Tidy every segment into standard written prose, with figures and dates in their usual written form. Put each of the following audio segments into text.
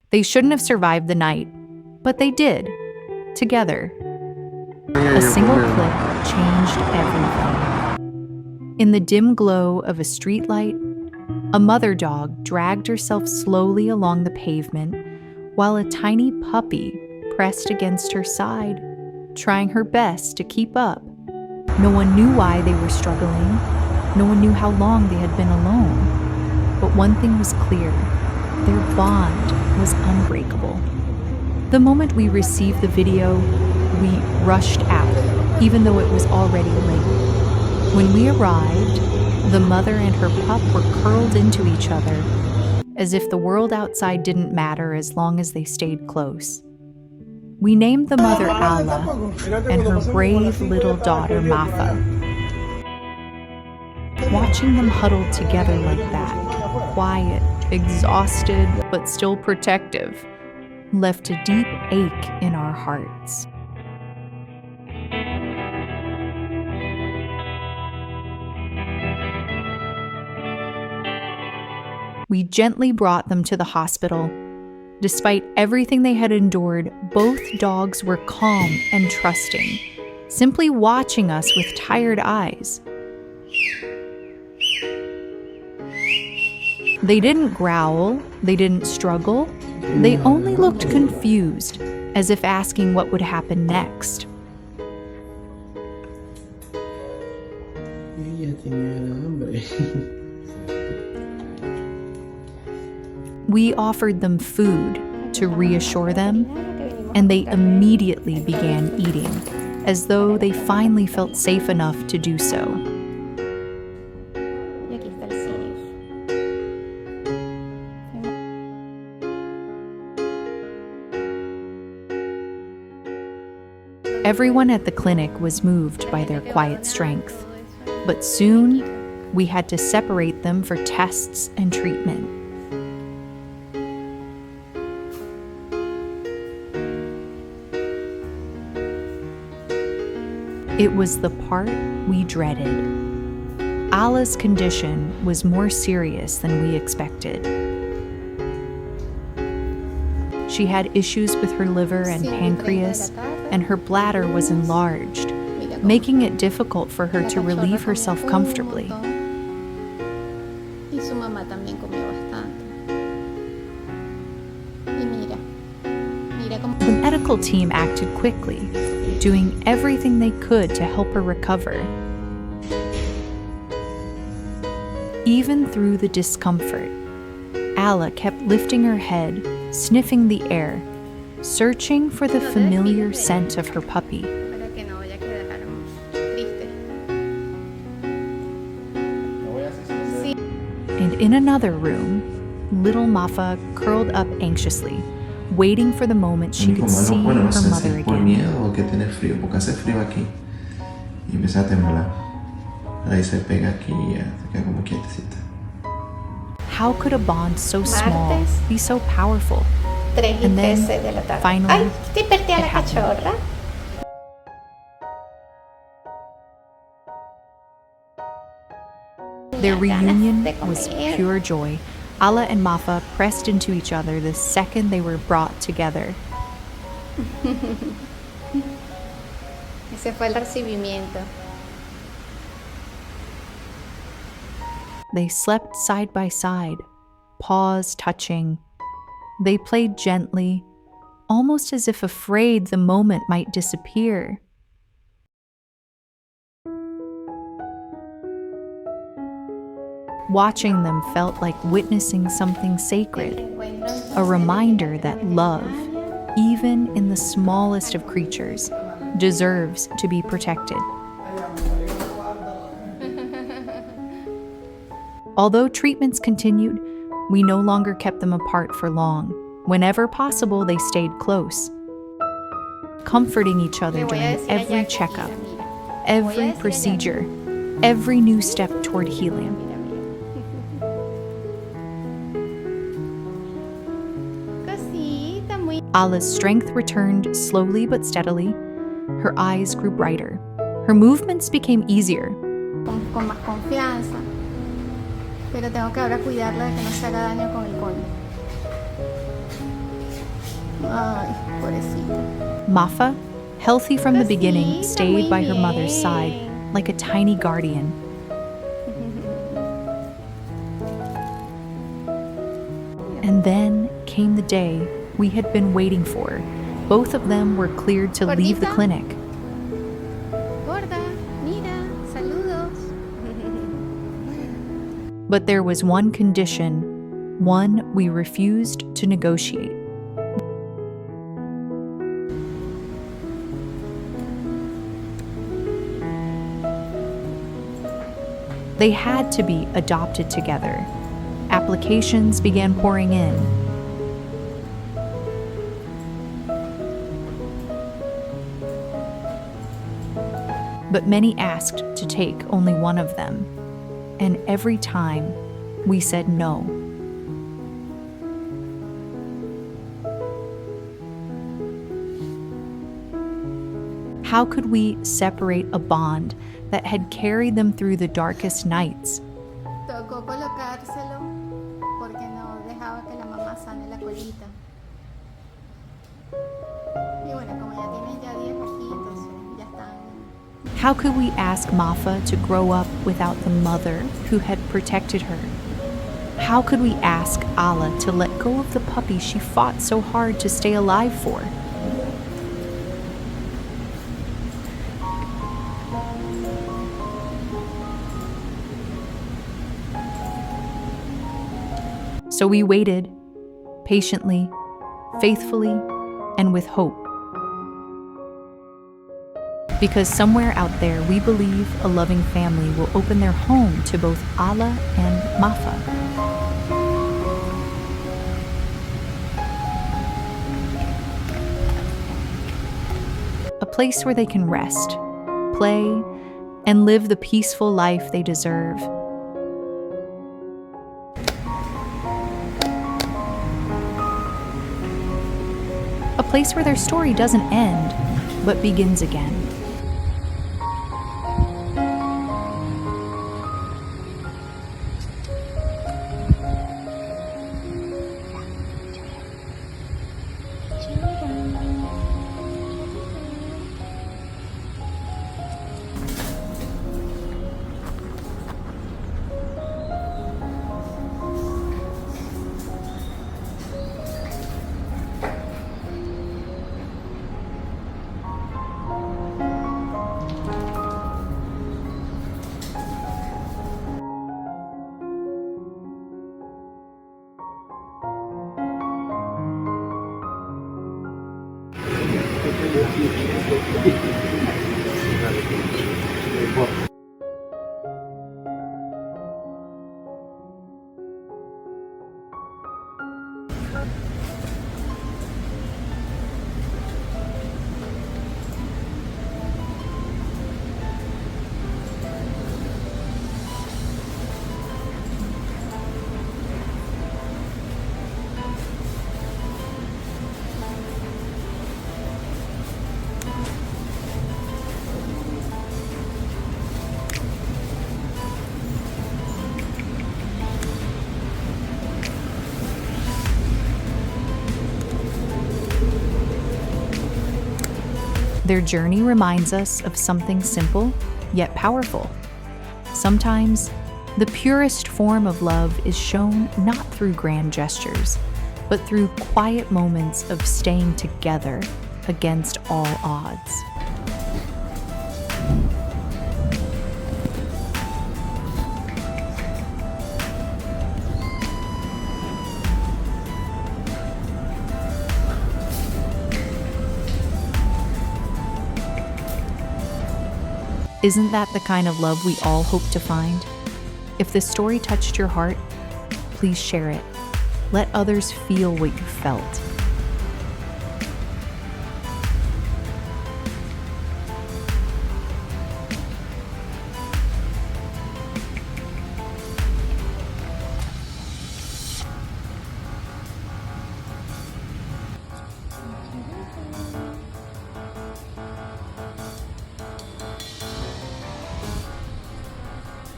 They shouldn't have survived the night, but they did, together. A single click changed everything. In the dim glow of a streetlight, a mother dog dragged herself slowly along the pavement while a tiny puppy pressed against her side, trying her best to keep up. No one knew why they were struggling. No one knew how long they had been alone. But one thing was clear: their bond was unbreakable. The moment we received the video, we rushed out, even though it was already late. When we arrived, the mother and her pup were curled into each other, as if the world outside didn't matter as long as they stayed close. We named the mother Alma and her brave little daughter Mafa. Watching them huddled together like that, quiet, exhausted, but still protective, left a deep ache in our hearts. We gently brought them to the hospital. Despite everything they had endured, both dogs were calm and trusting, simply watching us with tired eyes. They didn't growl, they didn't struggle, they only looked confused, as if asking what would happen next. We offered them food to reassure them, and they immediately began eating, as though they finally felt safe enough to do so. Everyone at the clinic was moved by their quiet strength, but soon we had to separate them for tests and treatment. It was the part we dreaded. Ala's condition was more serious than we expected. She had issues with her liver and pancreas, and her bladder was enlarged, making it difficult for her to relieve herself comfortably. The medical team acted quickly, doing everything they could to help her recover. Even through the discomfort, Ala kept lifting her head, sniffing the air, searching for the familiar scent of her puppy. And in another room, little Mafa curled up anxiously, waiting for the moment she could see her mother again. How could a bond so small be so powerful? And then, finally, it happened. Their reunion was pure joy. Ala and Mafa pressed into each other the second they were brought together. Ese fue el recibimiento. They slept side by side, paws touching. They played gently, almost as if afraid the moment might disappear. Watching them felt like witnessing something sacred, a reminder that love, even in the smallest of creatures, deserves to be protected. Although treatments continued, we no longer kept them apart for long. Whenever possible, they stayed close, comforting each other during every checkup, every procedure, every new step toward healing. Ala's strength returned slowly but steadily. Her eyes grew brighter. Her movements became easier. Con más confianza. Pero tengo que ahora cuidarla de que no se haga daño con el coño. Ay, pobrecita. Mafa, healthy from the beginning, Cosita, stayed muy by her mother's bien. side like a tiny guardian. And then came the day we had been waiting for. Both of them were cleared to leave the Gordita. clinic. Gorda, mira, saludos. But there was one condition, one we refused to negotiate. They had to be adopted together. Applications began pouring in. But many asked to take only one of them, and every time we said no. How could we separate a bond that had carried them through the darkest nights? Tocó colocárselo porque no dejaba que la mamá sane la colita. Y bueno, como ya tienen ya 10 bajitos, ya están. How could we ask Mafa to grow up without the mother who had protected her? How could we ask Ala to let go of the puppy she fought so hard to stay alive for? So we waited, patiently, faithfully, and with hope. Because somewhere out there, we believe a loving family will open their home to both Ala and Mafa. A place where they can rest, play, and live the peaceful life they deserve. A place where their story doesn't end, but begins again. Their journey reminds us of something simple, yet powerful. Sometimes, the purest form of love is shown not through grand gestures, but through quiet moments of staying together against all odds. Isn't that the kind of love we all hope to find? If this story touched your heart, please share it. Let others feel what you felt.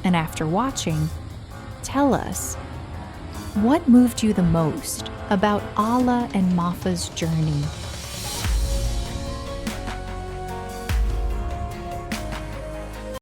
And after watching, tell us, What moved you the most about Alma and Mafa's journey?